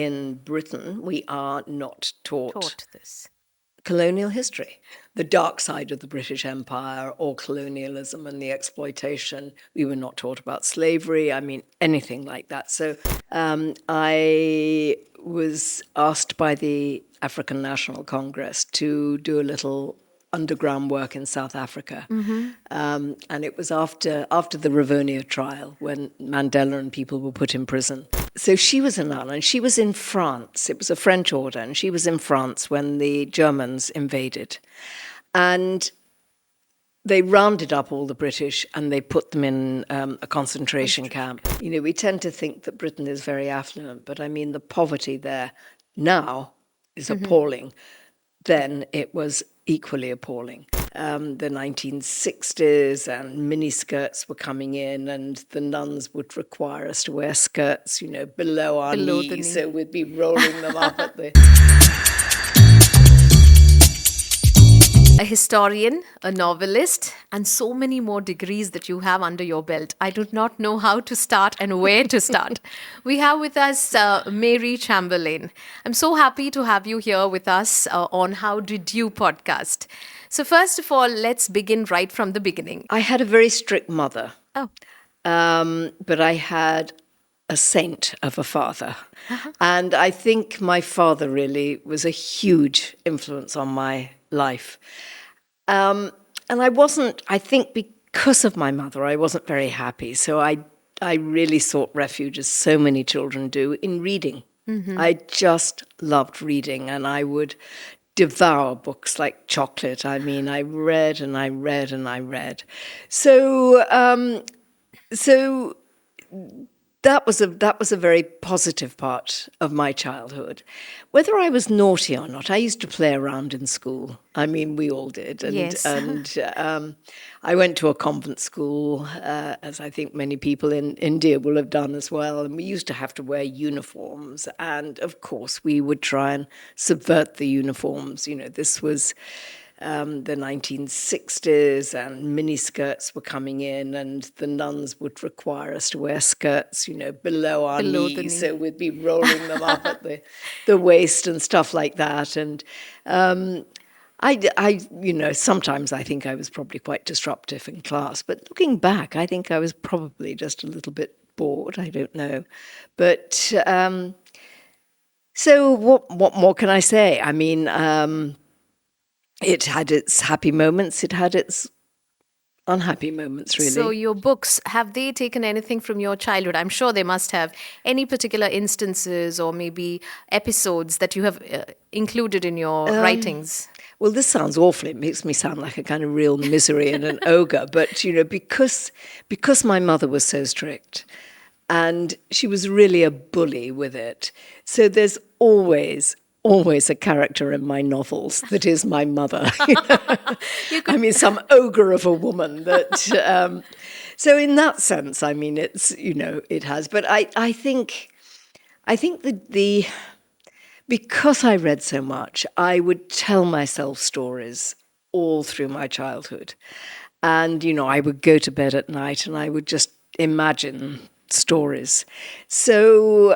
in Britain, we are not taught this. colonial history, the dark side of the British Empire or colonialism and the exploitation. We were not taught about slavery, anything like that. So I was asked by the African National Congress to do a little underground work in South Africa. And it was after the Rivonia trial when Mandela and people were put in prison. So she was a nun and she was in France. It was a French order and she was in France when the Germans invaded. And they rounded up all the British and they put them in a concentration camp. We tend to think that Britain is very affluent, but the poverty there now is appalling. Then it was equally appalling. The 1960s and miniskirts were coming in and the nuns would require us to wear skirts, below our knees. So we'd be rolling them up at the... A historian, a novelist, and so many more degrees that you have under your belt. I do not know how to start and where to start. We have with us Mary Chamberlain. I'm so happy to have you here with us on How Did You podcast. So first of all, let's begin right from the beginning. I had a very strict mother. Oh. But I had a saint of a father. And I think my father really was a huge influence on my life. And I think because of my mother, I wasn't very happy. So I really sought refuge, as so many children do, in reading. I just loved reading and I would devour books like chocolate. I read and I read and I read. So that was a very positive part of my childhood. Whether I was naughty or not, I used to play around in school. We all did. And, yes. And I went to a convent school, as I think many people in India will have done as well. And we used to have to wear uniforms. And of course, we would try and subvert the uniforms. This was... the 1960s and miniskirts were coming in and the nuns would require us to wear skirts, below our knees. So we'd be rolling them up at the waist and stuff like that. And sometimes I think I was probably quite disruptive in class. But looking back, I think I was probably just a little bit bored. I don't know. But so what more can I say? It had its happy moments. It had its unhappy moments, really. So your books, have they taken anything from your childhood? I'm sure they must have. Any particular instances or maybe episodes that you have included in your writings? Well, this sounds awful. It makes me sound like a kind of real misery and an ogre. But, because my mother was so strict and she was really a bully with it, so there's always a character in my novels that is my mother. Some ogre of a woman that... so in that sense, it's, it has. But I think that because I read so much, I would tell myself stories all through my childhood. And, I would go to bed at night and I would just imagine stories. So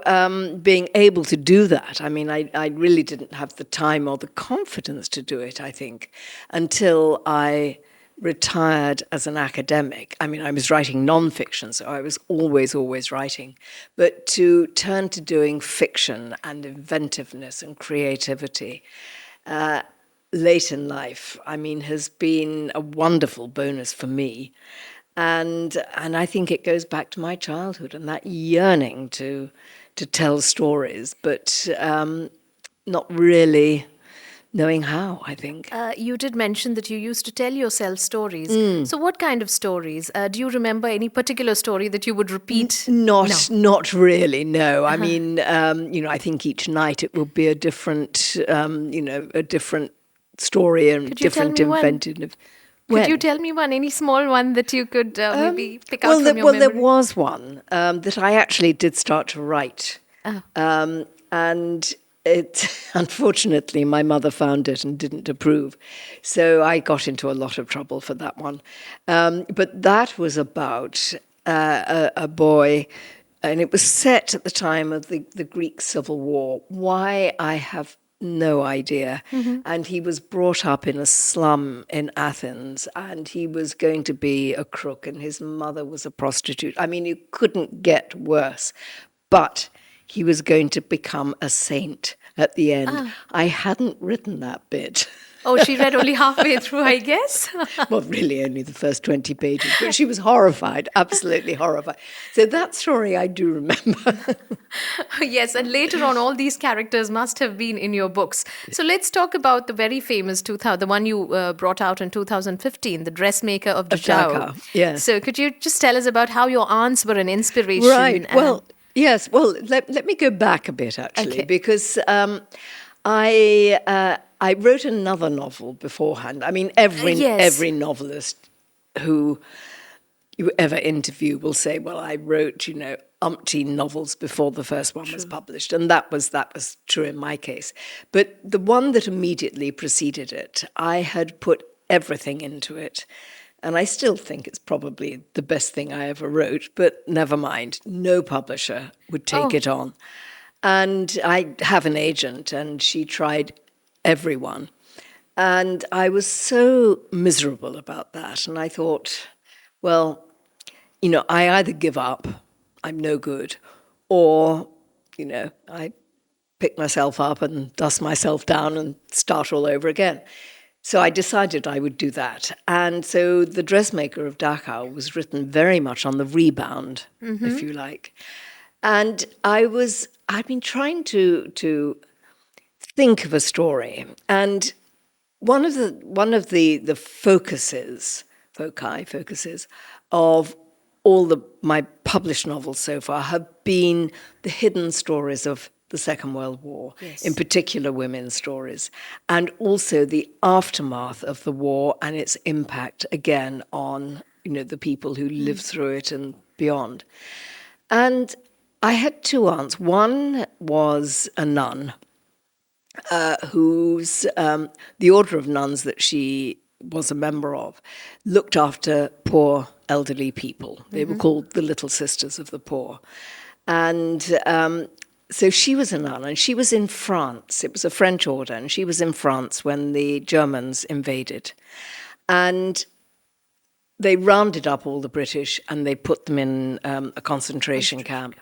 being able to do that, I really didn't have the time or the confidence to do it, I think, until I retired as an academic. I was writing non-fiction, so I was always writing. But to turn to doing fiction and inventiveness and creativity late in life, has been a wonderful bonus for me. And I think it goes back to my childhood and that yearning to tell stories, but not really knowing how, I think. You did mention that you used to tell yourself stories. So what kind of stories? Do you remember any particular story that you would repeat? Not really, no. I think each night it will be a different, a different story and different inventive... Could you tell me one, any small one that you could maybe pick out from your memory? There was one that I actually did start to write. And it, unfortunately, my mother found it and didn't approve. So I got into a lot of trouble for that one. But that was about a boy and it was set at the time of the Greek Civil War. Why, I have no idea. And he was brought up in a slum in Athens, and he was going to be a crook, and his mother was a prostitute. I mean, you couldn't get worse. But he was going to become a saint at the end. I hadn't written that bit. Oh, she read only halfway through, I guess. Well, really only the first 20 pages, but she was horrified, absolutely horrified. So that story I do remember. Yes, and later on, all these characters must have been in your books. So let's talk about the very famous 2000, the one you brought out in 2015, The Dressmaker of Dachau. Dachau, yes. So could you just tell us about how your aunts were an inspiration? Right. Well, yes. Well, let me go back a bit, actually, because I wrote another novel beforehand. I mean, every novelist who you ever interview will say, well, I wrote, umpteen novels before the first one was published. And that was true in my case. But the one that immediately preceded it, I had put everything into it. And I still think it's probably the best thing I ever wrote, but never mind. No publisher would take it on. And I have an agent, and she tried everyone. And I was so miserable about that. And I thought, well, I either give up, I'm no good, or, I pick myself up and dust myself down and start all over again. So I decided I would do that. And so The Dressmaker of Dachau was written very much on the rebound, if you like. And I'd been trying to think of a story. And one of the focuses of all my published novels so far have been the hidden stories of the Second World War, in particular women's stories, and also the aftermath of the war and its impact again on the people who lived through it and beyond. And I had two aunts. One was a nun whose the order of nuns that she was a member of looked after poor elderly people. They were called the Little Sisters of the Poor. And so she was a nun, and she was in France. It was a French order, and she was in France when the Germans invaded. And they rounded up all the British, and they put them in a concentration camp.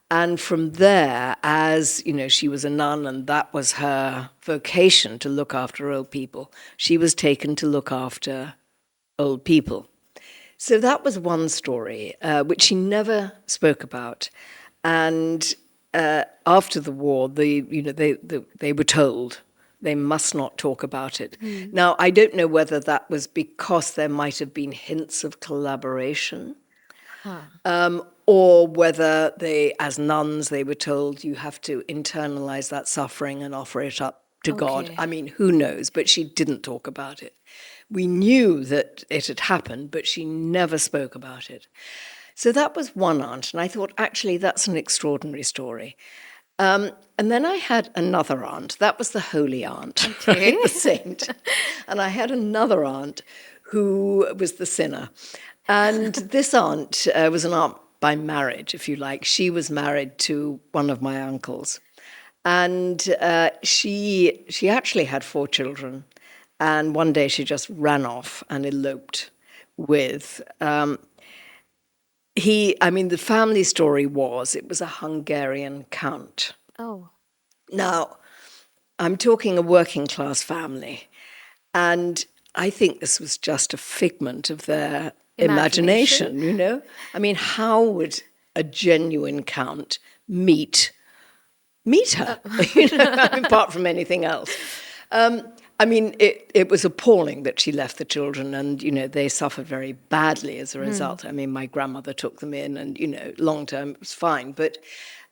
And from there, as she was a nun, and that was her vocation, to look after old people, she was taken to look after old people. So that was one story, which she never spoke about. And after the war, they were told they must not talk about it. Now, I don't know whether that was because there might have been hints of collaboration, or whether they, as nuns, they were told you have to internalize that suffering and offer it up to God. I mean, who knows? But she didn't talk about it. We knew that it had happened, but she never spoke about it. So that was one aunt, and I thought, actually, that's an extraordinary story. And then I had another aunt. That was the holy aunt, right? The saint. And I had another aunt who was the sinner. And this aunt was an aunt by marriage, if you like. She was married to one of my uncles. And she actually had 4 children. And one day she just ran off and eloped with... the family story it was a Hungarian count. Oh. Now, I'm talking a working class family, and I think this was just a figment of their imagination. I mean, how would a genuine count meet her, apart from anything else? It was appalling that she left the children, and, they suffered very badly as a result. I mean, my grandmother took them in, and, long term it was fine. But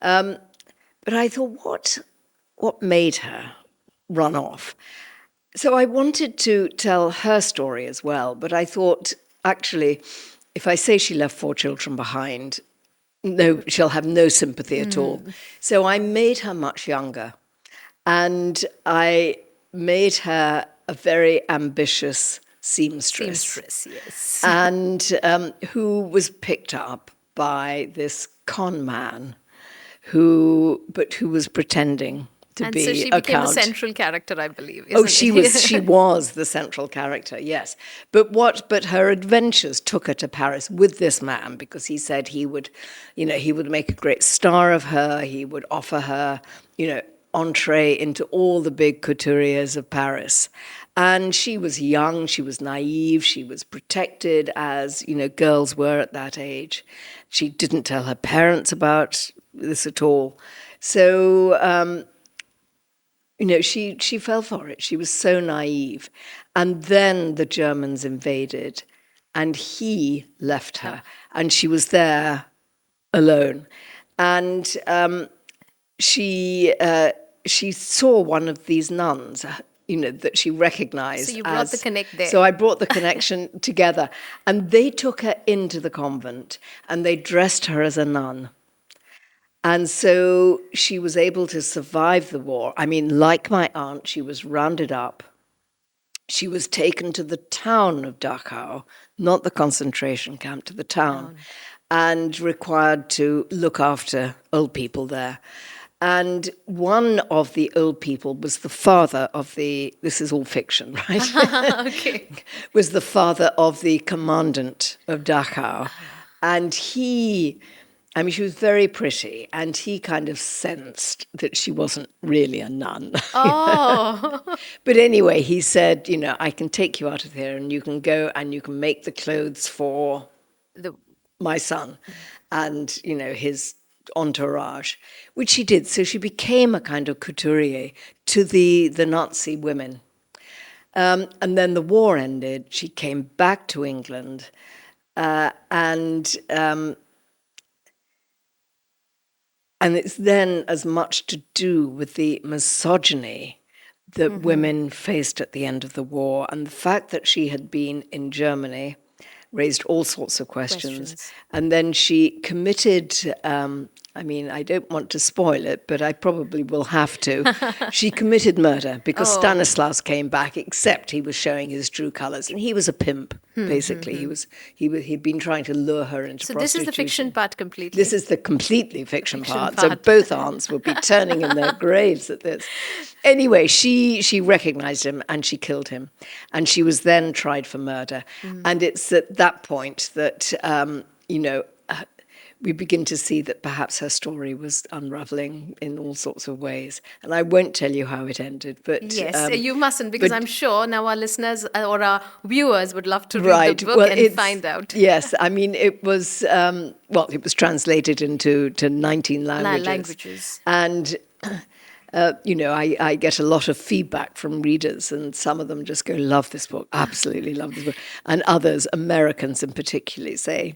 I thought, what made her run off? So I wanted to tell her story as well, but I thought, actually, if I say she left 4 children behind, no, she'll have no sympathy at all. So I made her much younger, and I made her a very ambitious seamstress. Yes. And who was picked up by this con man who was pretending to And be so she a became a count. central character, I believe. Oh, Isn't she was the central character, yes. But her adventures took her to Paris with this man, because he said he would make a great star of her. He would offer her, entree into all the big couturiers of Paris. And she was young, she was naive, she was protected, as, girls were at that age. She didn't tell her parents about this at all. So, she fell for it. She was so naive. And then the Germans invaded, and he left her, and she was there alone. And she saw one of these nuns, that she recognized. So you brought the connect there. So I brought the connection together. And they took her into the convent, and they dressed her as a nun. And so she was able to survive the war. I mean, like my aunt, she was rounded up. She was taken to the town of Dachau, not the concentration camp, to the town, and required to look after old people there. And one of the old people was the father of this is all fiction, right? Okay. Was the father of the commandant of Dachau. And she was very pretty, and he kind of sensed that she wasn't really a nun. Oh. But anyway, he said, I can take you out of here, and you can go and you can make the clothes for my son and, his entourage, which she did. So she became a kind of couturier to the Nazi women. And then the war ended. She came back to England, and it's then as much to do with the misogyny that women faced at the end of the war. And the fact that she had been in Germany raised all sorts of questions. And then she committed, I don't want to spoil it, but I probably will have to. She committed murder because Stanislaus came back, except he was showing his true colors. And he was a pimp, basically. He'd been trying to lure her into prostitution. So this is the fiction part completely. This is the completely fiction part. So both aunts would be turning in their graves at this. Anyway, she recognized him and she killed him. And she was then tried for murder. And it's at that point that, we begin to see that perhaps her story was unraveling in all sorts of ways. And I won't tell you how it ended, but... Yes, you mustn't, because I'm sure now our listeners or our viewers would love to read the book and find out. Yes, it was, it was translated into 19 languages. And... I get a lot of feedback from readers, and some of them just go, love this book, absolutely love this book. And others, Americans in particular, say,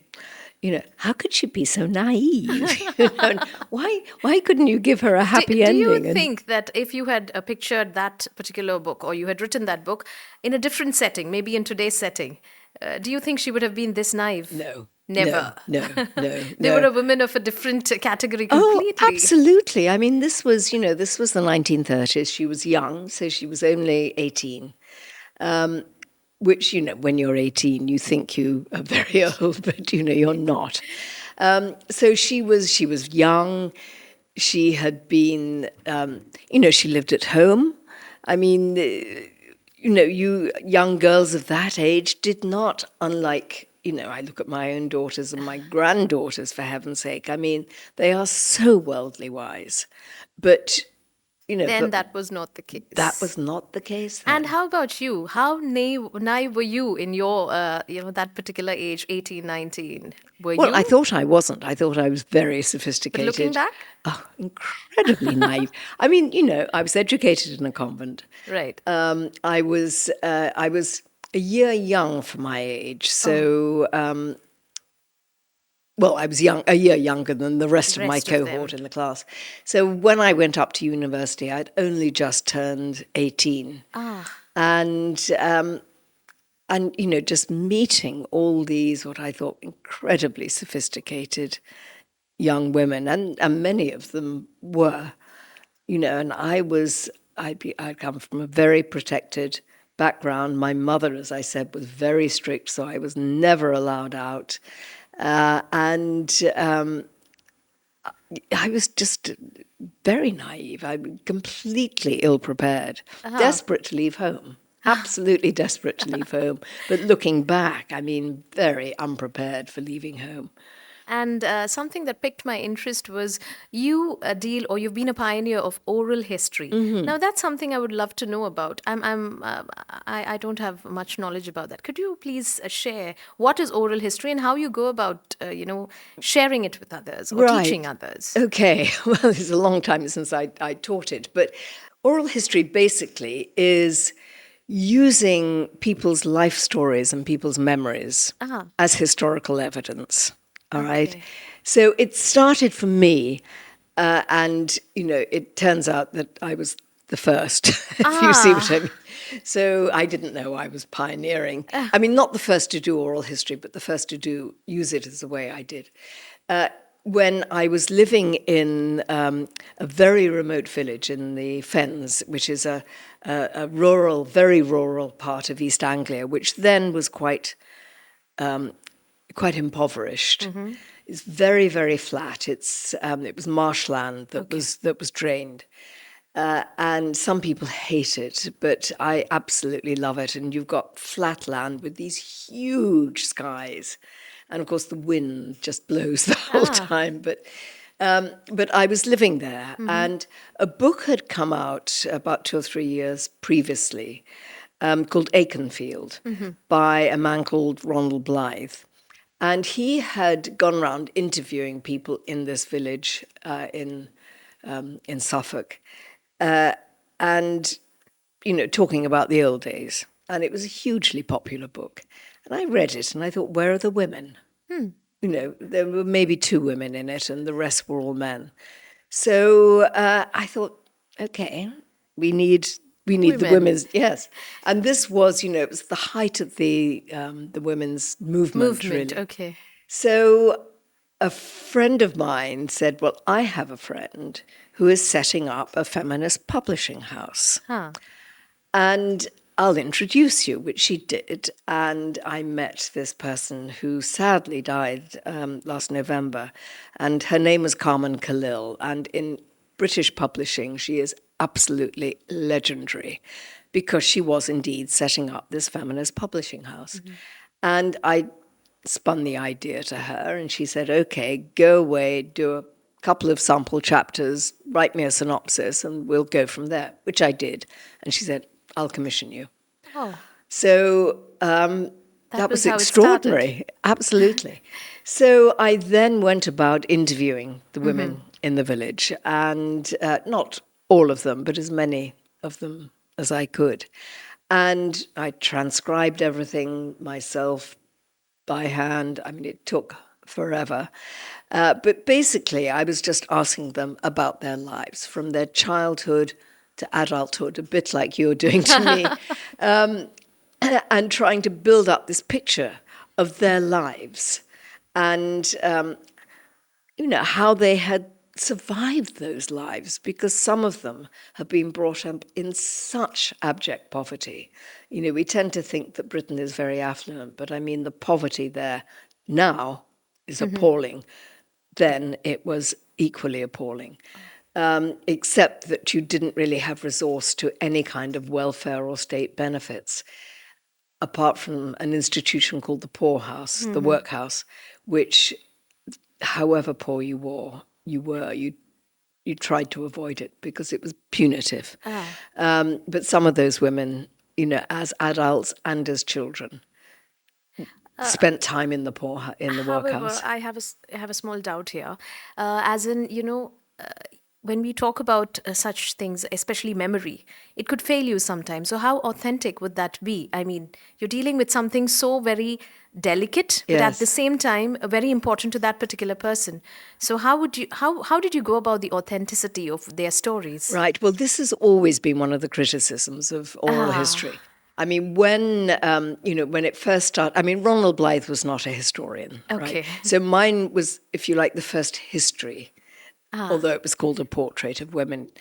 how could she be so naive? Why couldn't you give her a happy ending? Do you think that if you had pictured that particular book, or you had written that book in a different setting, maybe in today's setting, do you think she would have been this naive? No. Never. No. They were a woman of a different category completely. Oh, absolutely. I mean, this was the 1930s. She was young, so she was only 18. Which, when you're 18, you think you are very old, but, you're not. So she was young. She had been, she lived at home. I mean, you young girls of that age did not, unlike, I look at my own daughters and my granddaughters, for heaven's sake. I mean, they are so worldly wise. But... that was not the case. That was not the case then. And how about you? How naive were you in your, that particular age, 18, 19? Well, I thought I wasn't. I thought I was very sophisticated. But looking back? Oh, incredibly naive. I mean, I was educated in a convent. Right. I was a year young for my age. So... I was a year younger than the rest of my cohort in the class. So when I went up to university, I'd only just turned 18. And just meeting all these, what I thought, incredibly sophisticated young women, and many of them were, and I'd come from a very protected background. My mother, as I said, was very strict, so I was never allowed out. I was just very naive. I'm completely ill-prepared, desperate to leave home. Absolutely desperate to leave home. But looking back, I mean, very unprepared for leaving home. And something that piqued my interest was you've been a pioneer of oral history. Now, that's something I would love to know about. I don't have much knowledge about that. Could you please share what is oral history and how you go about, sharing it with others or teaching others? Okay. Well, it's a long time since I taught it. But oral history basically is using people's life stories and people's memories as historical evidence. All right. Okay. So it started for me, and it turns out that I was the first. If you see what I mean. So I didn't know I was pioneering. I mean, not the first to do oral history, but the first to use it as the way I did. When I was living in a very remote village in the Fens, which is a rural, very rural part of East Anglia, which then was quite impoverished. It's very, very flat. It was marshland that was drained. And some people hate it, but I absolutely love it. And you've got flat land with these huge skies. And of course, the wind just blows the whole time. But I was living there, and a book had come out about 2 or 3 years previously called Aikenfield by a man called Ronald Blythe. And he had gone around interviewing people in this village in Suffolk, and talking about the old days. And it was a hugely popular book. And I read it, and I thought, where are the women? There were maybe 2 women in it, and the rest were all men. So I thought, okay, we need the women's, yes. And this was, it was the height of the women's movement, really. Okay. So a friend of mine said, well, I have a friend who is setting up a feminist publishing house. And I'll introduce you, which she did. And I met this person who sadly died last November. And her name was Carmen Khalil. And in British publishing, she is absolutely legendary because she was indeed setting up this feminist publishing house. And I spun the idea to her, and she said, okay, go away, do a couple of sample chapters, write me a synopsis, and we'll go from there, which I did. And she said, I'll commission you. So that was extraordinary. Absolutely. So I then went about interviewing the women in the village, and not all of them, but as many of them as I could. And I transcribed everything myself by hand. I mean, it took forever. But basically, I was just asking them about their lives, from their childhood to adulthood, a bit like you're doing to me, and trying to build up this picture of their lives and, how they had survived those lives, because some of them have been brought up in such abject poverty. We tend to think that Britain is very affluent, but I mean, the poverty there now is appalling. Then it was equally appalling, except that you didn't really have resource to any kind of welfare or state benefits, apart from an institution called the poorhouse, the workhouse, which, however poor you were, you tried to avoid it because it was punitive. But some of those women, as adults and as children, spent time in the workhouse. However, I have a small doubt here, as in when we talk about such things, especially memory, it could fail you sometimes. So how authentic would that be? I mean, you're dealing with something so very delicate, but at the same time, very important to that particular person. So how did you go about the authenticity of their stories? Right. Well, this has always been one of the criticisms of oral history. I mean, when it first started, I mean, Ronald Blythe was not a historian, right? So mine was, if you like, the first history, although it was called A Portrait of Women.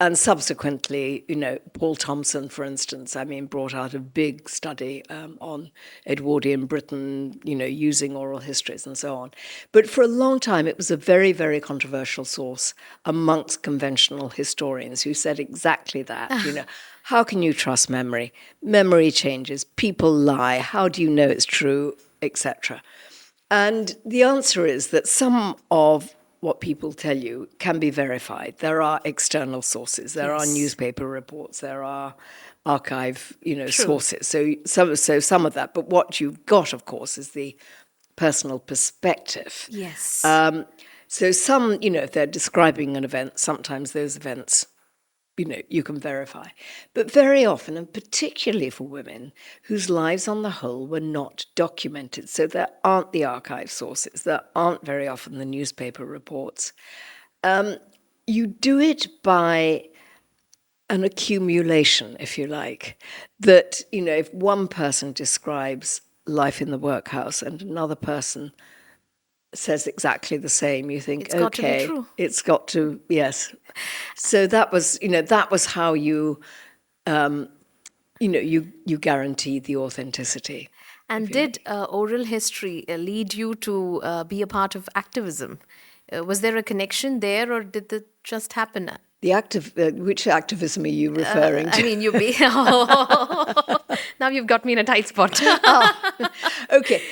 And subsequently, Paul Thompson, for instance, brought out a big study on Edwardian Britain, using oral histories and so on. But for a long time, it was a very, very controversial source amongst conventional historians who said exactly that. How can you trust memory? Memory changes, people lie, how do you know it's true, etc. And the answer is that some of what people tell you can be verified. There are external sources. There are newspaper reports. There are archive, sources. So some of that. But what you've got, of course, is the personal perspective. Yes. So some, if they're describing an event, sometimes those events, you can verify. But very often, and particularly for women, whose lives on the whole were not documented, so there aren't the archive sources, there aren't very often the newspaper reports, you do it by an accumulation, if you like, that, if one person describes life in the workhouse and another person says exactly the same, you think, it's got to be true. It's got to, yes. So that was how you, you guaranteed the authenticity. And did oral history lead you to be a part of activism? Was there a connection there, or did it just happen? Which activism are you referring to? Now you've got me in a tight spot. Okay.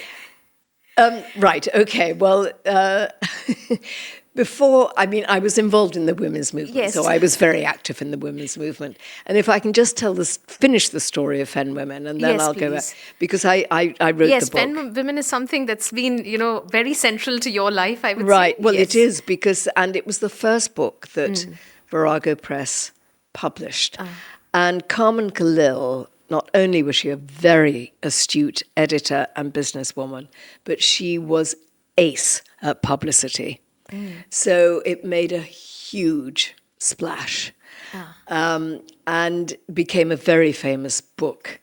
Right, okay. Well, before, I was involved in the women's movement, yes. So I was very active in the women's movement. And if I can just finish the story of Fen Women, and then I'll go back, because I wrote the book. Yes, Fen Women is something that's been, very central to your life, I would say. Right, well, it is, and it was the first book that Virago Press published. And Carmen Khalil, not only was she a very astute editor and businesswoman, but she was ace at publicity. So it made a huge splash and became a very famous book.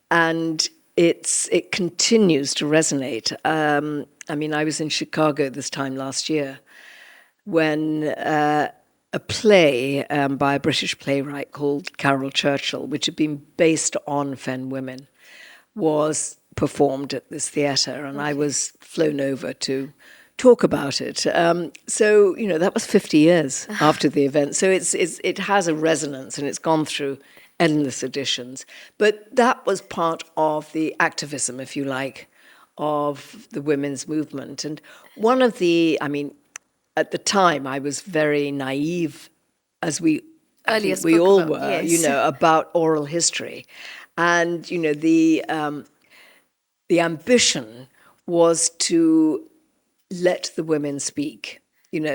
And it continues to resonate. I was in Chicago this time last year when a play by a British playwright called Carol Churchill, which had been based on Fen Women, was performed at this theatre, and I was flown over to talk about it. So that was 50 years after the event. So it has a resonance, and it's gone through endless editions. But that was part of the activism, if you like, of the women's movement. And one of the, at the time, I was very naive, as we all were, yes. about oral history. And, the ambition was to let the women speak,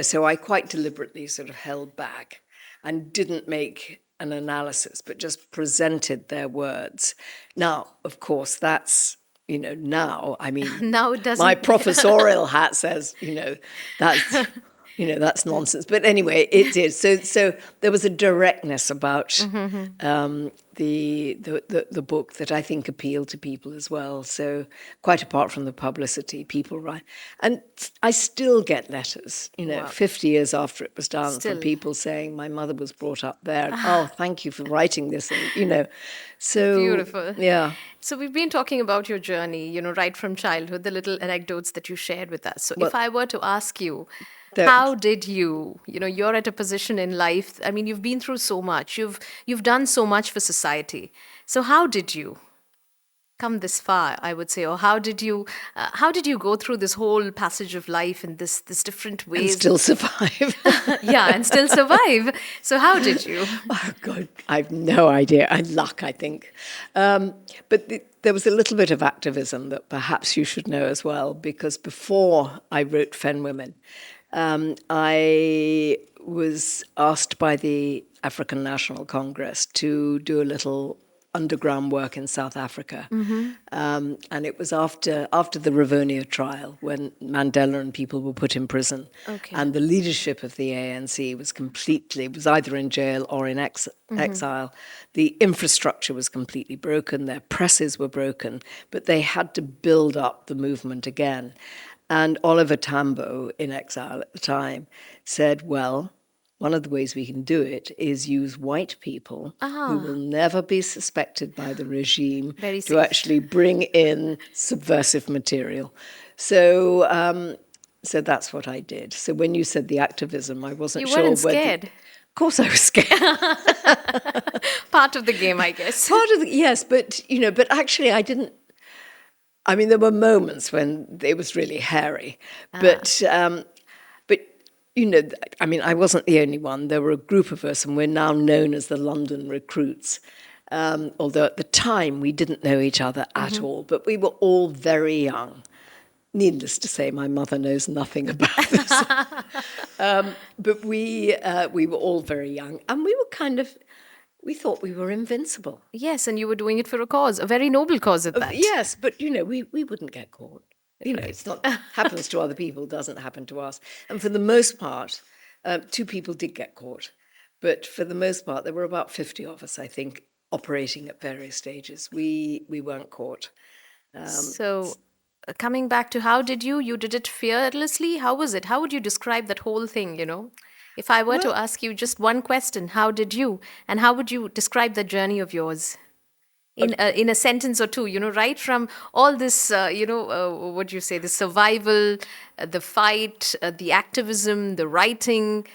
so I quite deliberately sort of held back and didn't make an analysis, but just presented their words. Now, of course, that's, now, now it doesn't. My professorial hat says, that's... that's nonsense. But anyway, it did. So there was a directness about the book that I think appealed to people as well. So quite apart from the publicity, people write. And I still get letters, wow. 50 years after it was done, from people saying, my mother was brought up there. And, thank you for writing this. And, so... Beautiful. Yeah. So we've been talking about your journey, right from childhood, the little anecdotes that you shared with us. So if I were to ask you... How did you, you're at a position in life, you've been through so much, you've done so much for society. So how did you come this far, I would say, or how did you go through this whole passage of life in this different ways? And still survive. Yeah, and still survive. So how did you? Oh, God, I have no idea. Luck, I think. But there was a little bit of activism that perhaps you should know as well, because before I wrote Fen Women, I was asked by the African National Congress to do a little underground work in South Africa. And it was after the Rivonia trial, when Mandela and people were put in prison. Okay. And the leadership of the ANC was either in jail or in exile. The infrastructure was completely broken. Their presses were broken. But they had to build up the movement again. And Oliver Tambo, in exile at the time, said, well, one of the ways we can do it is use white people who will never be suspected by the regime Very to safe. actually bring in subversive material. So, so that's what I did. So when you said the activism, I wasn't You sure weren't whether. scared. Of course, I was scared. Part of the game, I guess. Part of the, yes, but but actually, I didn't. I mean, there were moments when it was really hairy, but I mean, I wasn't the only one. There were a group of us, and we're now known as the London Recruits. Although at the time we didn't know each other at all, but we were all very young. Needless to say, my mother knows nothing about this. But we were all very young, and we were we thought we were invincible. Yes, and you were doing it for a cause, a very noble cause at that. Yes, but we wouldn't get caught. It's not happens to other people, doesn't happen to us. And for the most part, 2 people did get caught, but for the most part, there were about 50 of us, I think, operating at various stages. We weren't caught. So, coming back to how did you did it fearlessly? How was it? How would you describe that whole thing, If I were to ask you just one question, how did you, and how would you describe the journey of yours? In a sentence or two, right from all this, what do you say, the survival, the fight, the activism, the writing,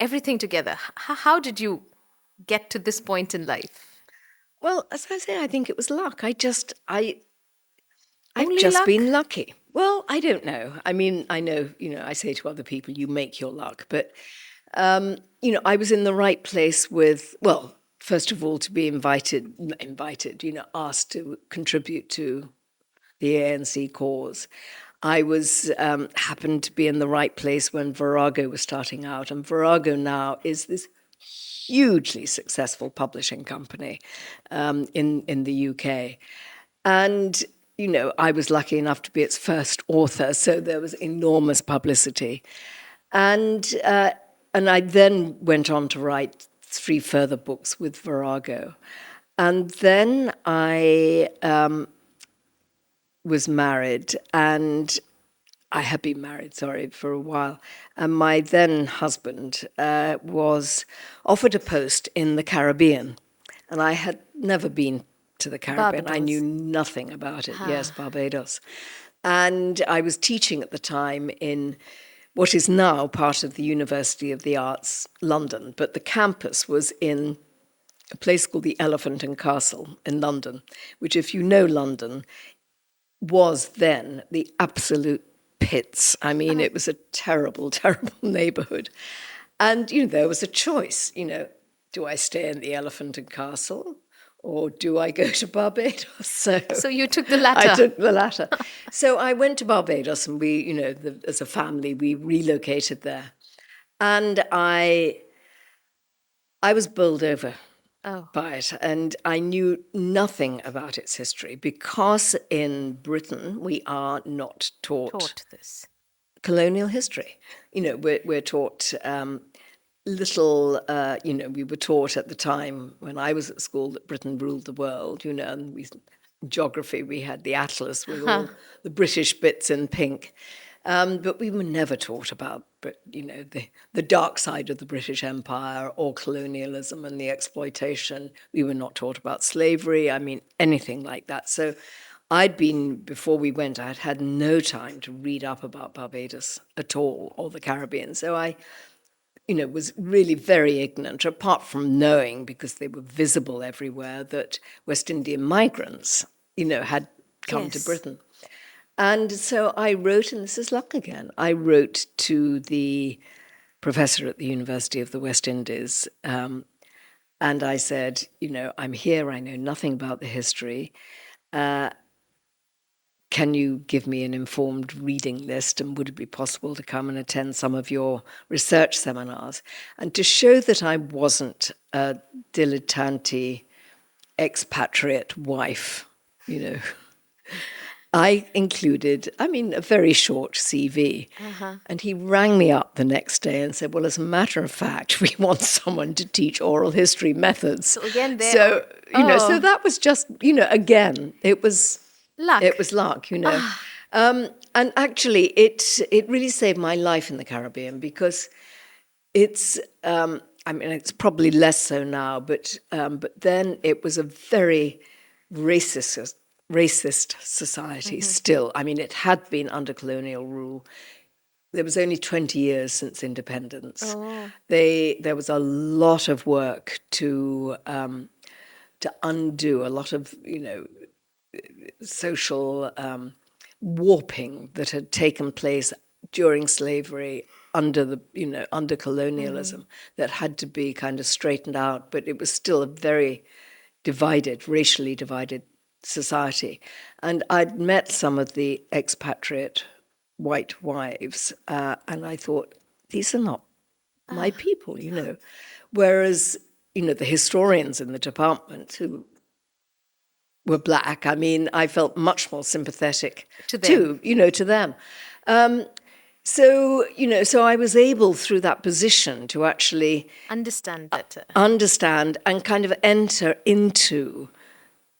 everything together. How did you get to this point in life? Well, as I say, I think it was luck. I've Only just luck? been lucky. Well, I don't know. I mean, I know, I say to other people, you make your luck. But, I was in the right place with, well, first of all, to be asked to contribute to the ANC cause. I was happened to be in the right place when Virago was starting out. And Virago now is this hugely successful publishing company in the UK. And I was lucky enough to be its first author, so there was enormous publicity. And I then went on to write 3 further books with Virago. And then I was married, and I had been married, for a while. And my then husband was offered a post in the Caribbean. And I had never been to the Caribbean. I knew nothing about it. Yes, Barbados. And I was teaching at the time in what is now part of the University of the Arts, London. But the campus was in a place called the Elephant and Castle in London, which, if you know London, was then the absolute pits. I mean, it was a terrible, terrible neighborhood. And, there was a choice, do I stay in the Elephant and Castle or do I go to Barbados? So you took the latter. I took the latter. So I went to Barbados, and we, as a family, we relocated there. And I was bowled over by it, and I knew nothing about its history because in Britain we are not taught this colonial history. We're taught little. We were taught at the time when I was at school that Britain ruled the world. And geography, we had the atlas with all the British bits in pink. But we were never taught about, the dark side of the British Empire or colonialism and the exploitation. We were not taught about slavery. I mean, anything like that. So before we went, I'd had no time to read up about Barbados at all, or the Caribbean. So I, was really very ignorant, apart from knowing, because they were visible everywhere, that West Indian migrants, had come to Britain. And so I wrote, and this is luck again, I wrote to the professor at the University of the West Indies, and I said, I'm here, I know nothing about the history. Can you give me an informed reading list, and would it be possible to come and attend some of your research seminars? And to show that I wasn't a dilettante expatriate wife, I included, a very short CV. And he rang me up the next day and said, well, as a matter of fact, we want someone to teach oral history methods. So again, so that was just, again, it was luck. It was luck, and actually, it really saved my life in the Caribbean, because It's, I mean, it's probably less so now, but then it was a very racist society still. I mean, it had been under colonial rule. There was only 20 years since independence. There was a lot of work to undo, a lot of, social warping that had taken place during slavery under colonialism that had to be kind of straightened out, but it was still a very racially divided society. And I'd met some of the expatriate white wives, and I thought, these are not my people, Whereas, the historians in the department who were black, I mean, I felt much more sympathetic To them. to them. So I was able through that position to actually Understand better. understand and kind of enter into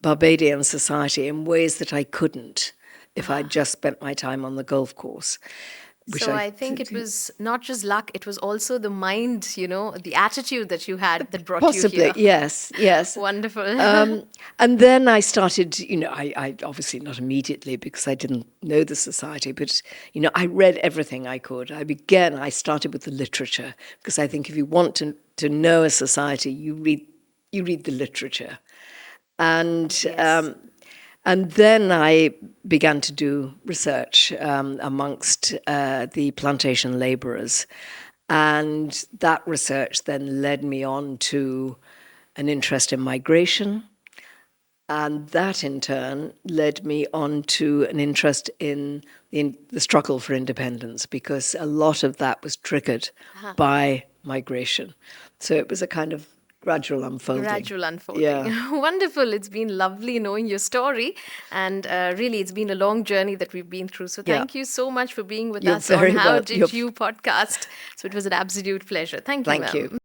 Barbadian society in ways that I couldn't if I'd just spent my time on the golf course. So I think it was not just luck, it was also the mind, the attitude that you had that brought Possibly, you here. yes. Wonderful. And then I started, I obviously not immediately because I didn't know the society, but, I read everything I could. I started with the literature because I think if you want to know a society, you read the literature. And and then I began to do research amongst the plantation labourers. And that research then led me on to an interest in migration. And that in turn led me on to an interest in the struggle for independence, because a lot of that was triggered by migration. So it was a kind of gradual unfolding. Yeah. Wonderful. It's been lovely knowing your story. And really, it's been a long journey that we've been through. So thank you so much for being with You're us on very How wel- Did you're- You podcast. So it was an absolute pleasure. Thank you, Thank ma'am. you.